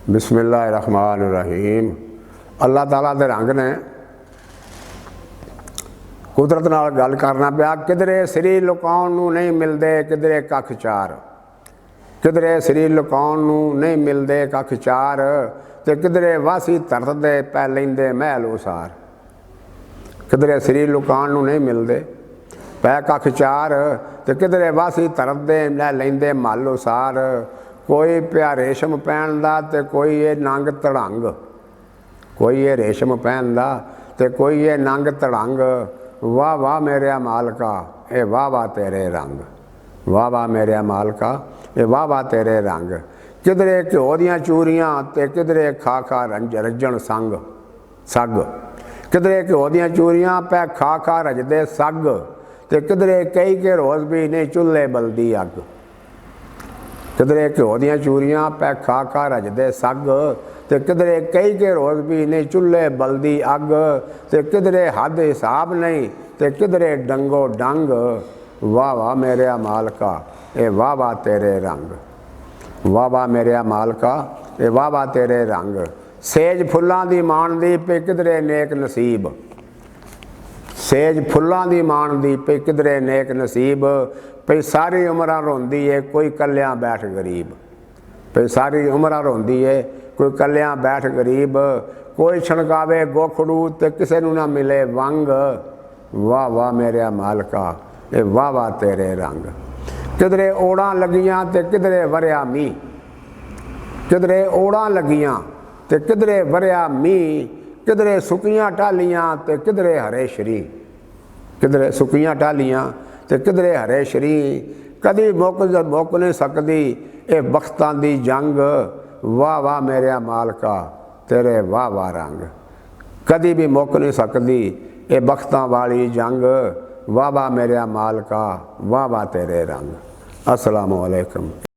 बिस्मिल्लाहिर्रहमानिर्रहीम। अल्लाह ताला दे रंग ने कुदरत नाल गल करना पिया। किधरे सरी लुकाउण नूं नहीं मिलते किधरे कख चार, किधरे सरी लुकाउण नूं नहीं मिलते कख चार, ते किधरे वासी धरत दे पै लैंदे महल उसार। किधरे सरी लुकाउण नूं नहीं मिलते पै कख चार, ते किधरे वासी धरत दे लैंदे महल उसार। कोई पिया रेशम पहनदा ते कोई ये नंग तड़ंग, कोई ये रेशम पहनदा ते कोई ये नंग तड़ंग। वाह वाह मेरे मालका ए वाह वाह तेरे रंग, वाह वाह मेरे मालका ए वाह वाह तेरे रंग। किधरे घ्यो दियां चूरियां ते किधरे खा खा रजन संग सग, किधरे घ्यो दियां चूरियां पै खा खा रजदे सग, ते किधरे कई के रोज़ भी नहीं चुल्हे बलदी अग। किधरे घ्यो दियां चूरियां पै खा खा रजदे सग, ते किधरे कई के रोज़ भी नहीं चुल्हे बलदी अग। ते किधरे हद हिसाब नहीं ते किधरे डंगो डंग। वाह वाह मेरे मालका ए वाह वाह तेरे रंग, वाह वाह मेरे मालका ए वाह वाह तेरे रंग। सेज फुल्लां दी मान दी पे किधरे नेक नसीब, सेज फुल्लां दी मान दी पे किधरे नेक नसीब। पे सारी उम्र रोंदी है कोई कल्यां बैठ गरीब, पे सारी उम्र रोंदी है कोई कल्यां बैठ गरीब। कोई छणकावे गोखड़ू ते किसे नूं ना मिले वंग। वाह वाह मेरे मालका ए वाह वाह तेरे रंग। किधरे ओड़ां लगियां ते किधरे वरिया मींह, किधरे ओड़ां लगियां ते किधरे वरिया मींह। किधरे सुकियां टालियां ते किधरे हरे शरी, किधरे सुकियां टालियां ते किधरे हरे शरी। कदी मुक नहीं सकदी ए बख्तां दी जंग। वाह वाह मेरे मालका तेरे वाह वाह रंग। कदी भी मुक नहीं सकदी ए बख्तां वाली जंग। वाह वाह मेरे मालका वाह वाह तेरे रंग। अस्सलामु अलैकुम।